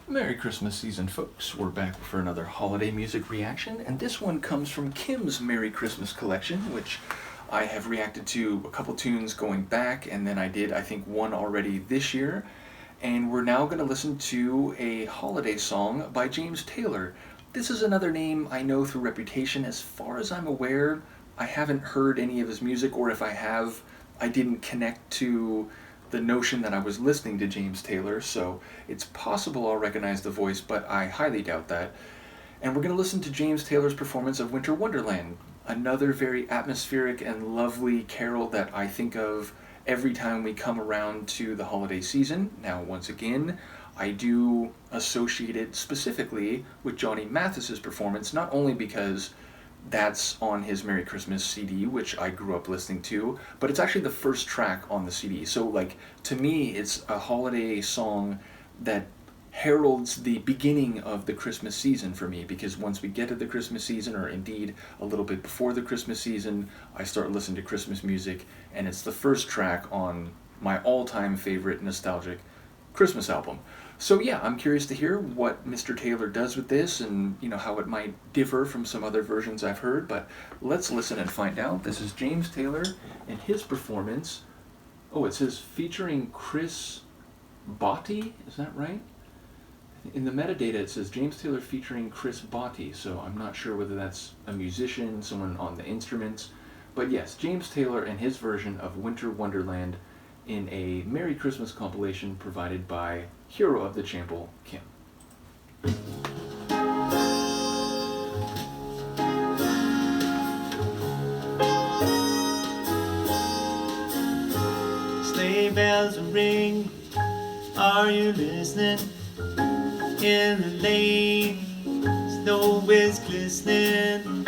Merry Christmas season, folks. We're back for another holiday music reaction, and this one comes from Kim's Merry Christmas collection, which I have reacted to a couple tunes going back, and then I did, I think, one already this year. And we're now going to listen to a holiday song by James Taylor. This is another name I know through reputation. As far as I'm aware, I haven't heard any of his music, or if I have, I didn't connect to the notion that I was listening to James Taylor, so it's possible I'll recognize the voice, but I highly doubt that. And we're going to listen to James Taylor's performance of Winter Wonderland, another very atmospheric and lovely carol that I think of every time we come around to the holiday season. Now, once again, I do associate it specifically with Johnny Mathis's performance, not only because that's on his Merry Christmas CD, which I grew up listening to, but it's actually the first track on the CD. So, like, to me, it's a holiday song that heralds the beginning of the Christmas season for me, because once we get to the Christmas season, or indeed a little bit before the Christmas season, I start listening to Christmas music, and it's the first track on my all-time favorite nostalgic Christmas album. So yeah, I'm curious to hear what Mr. Taylor does with this, and how it might differ from some other versions I've heard, but let's listen and find out. This is James Taylor and his performance. Oh, it says featuring Chris Botti, is that right? In the metadata it says James Taylor featuring Chris Botti, so I'm not sure whether that's a musician, someone on the instruments, but yes, James Taylor and his version of Winter Wonderland in a Merry Christmas compilation provided by Hero of the Chample, Kim. Sleigh bells ring, are you listening? In the lane, snow is glistening.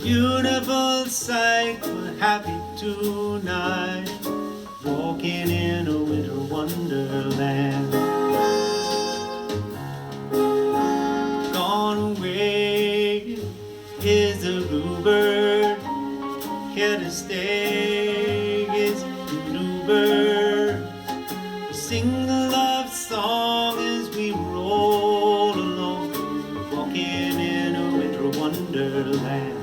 Beautiful sight, we're happy tonight, walking in a winter wonderland. Gone away is the bluebird, here to stay is the new bird. We sing a love song as we roll along, walking in a winter wonderland.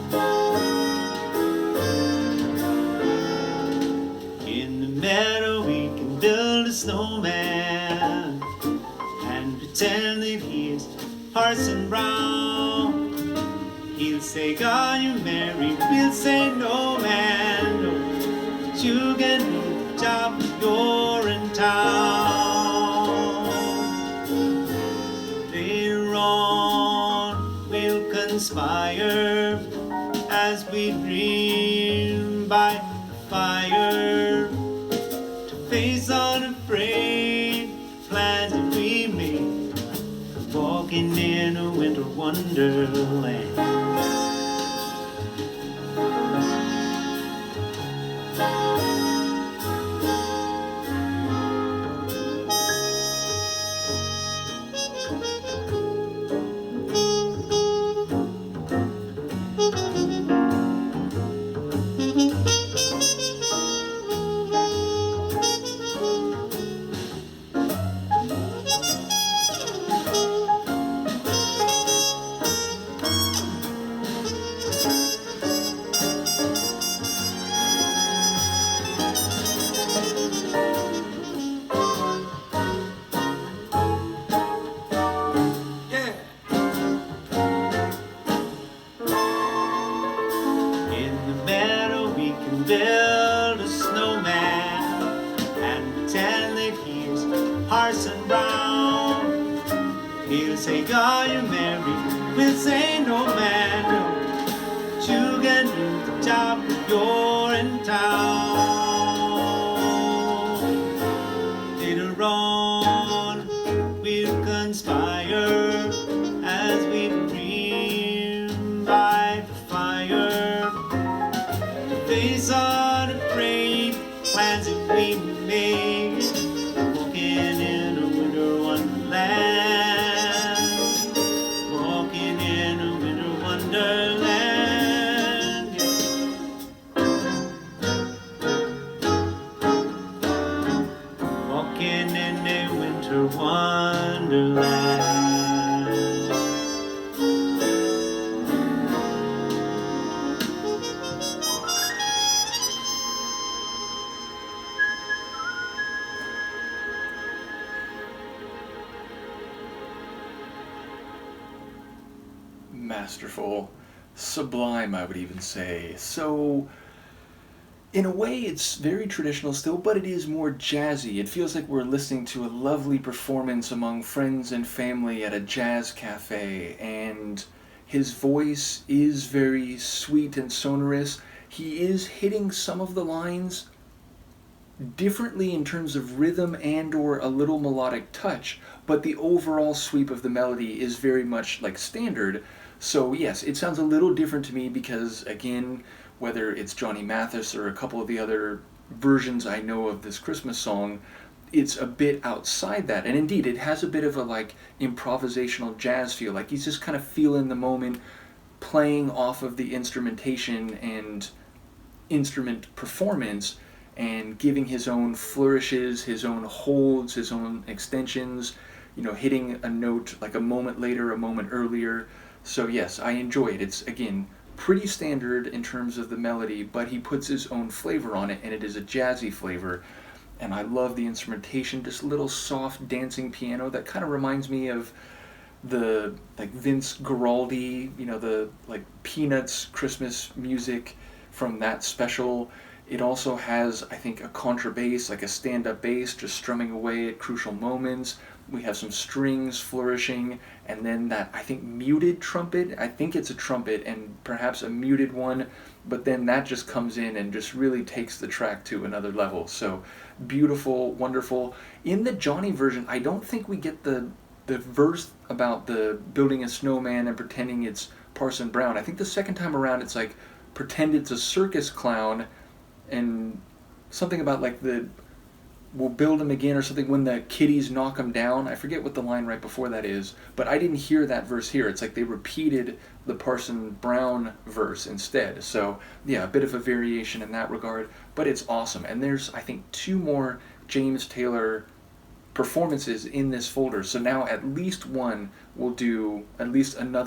Meadow we can build a snowman and pretend that he is Parson Brown. He'll say, "God, you merry," we'll say, "No, man, no, but you can do the job if you're in town." Later on we'll conspire as we dream by the fire, face unafraid, plans that we made, walking in a winter wonderland. Build a snowman and pretend that he's Parson Brown. He'll say, "God, you're merry," we'll say, "No, man, no, but you can do the job if you're in town." Later on we'll conspire as we dream by the fire, face unafraid, plans that we made, walking in a winter wonderland, walking in a winter wonderland. Yeah. Wonderland. Masterful, sublime, I would even say. So, in a way, it's very traditional still, but it is more jazzy. It feels like we're listening to a lovely performance among friends and family at a jazz cafe, and his voice is very sweet and sonorous. He is hitting some of the lines differently in terms of rhythm and or a little melodic touch, but the overall sweep of the melody is very much like standard. So yes, it sounds a little different to me because, again, whether it's Johnny Mathis or a couple of the other versions I know of this Christmas song, it's a bit outside that. And indeed, it has a bit of a like improvisational jazz feel. Like he's just kind of feeling the moment, playing off of the instrumentation and instrument performance and giving his own flourishes, his own holds, his own extensions, hitting a note like a moment later, a moment earlier. So yes, I enjoy it. It's, again, pretty standard in terms of the melody, but he puts his own flavor on it, and it is a jazzy flavor. And I love the instrumentation, just a little soft dancing piano that kind of reminds me of the like Vince Guaraldi, the like Peanuts Christmas music from that special. It also has, I think, a contrabass, like a stand-up bass, just strumming away at crucial moments. We have some strings flourishing, and then that, I think, muted trumpet. I think it's a trumpet and perhaps a muted one, but then that just comes in and just really takes the track to another level. So beautiful, wonderful. In the Johnny version, I don't think we get the verse about the building a snowman and pretending it's Parson Brown. I think the second time around it's like, pretend it's a circus clown, and something about like we'll build him again or something when the kiddies knock him down. I forget what the line right before that is, but I didn't hear that verse here. It's like they repeated the Parson Brown verse instead. So yeah, a bit of a variation in that regard, but it's awesome. And there's, I think, 2 more James Taylor performances in this folder. So now at least another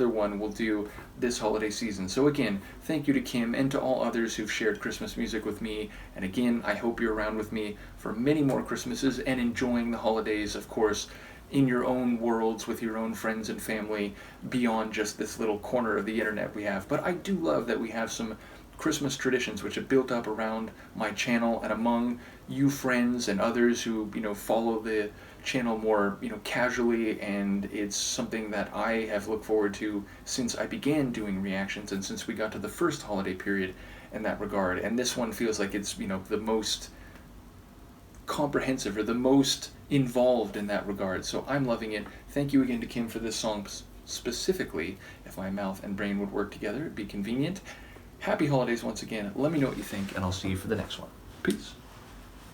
one will do this holiday season. So again, thank you to Kim and to all others who've shared Christmas music with me. And again, I hope you're around with me for many more Christmases and enjoying the holidays, of course, in your own worlds with your own friends and family beyond just this little corner of the internet we have. But I do love that we have some Christmas traditions which have built up around my channel and among you friends and others who follow the channel more casually, and it's something that I have looked forward to since I began doing reactions and since we got to the first holiday period in that regard. And this one feels like it's the most comprehensive or the most involved in that regard, so I'm loving it. Thank you again to Kim for this song specifically. If my mouth and brain would work together, it'd be convenient. Happy holidays once again. Let me know what you think, and I'll see you for the next one. Peace.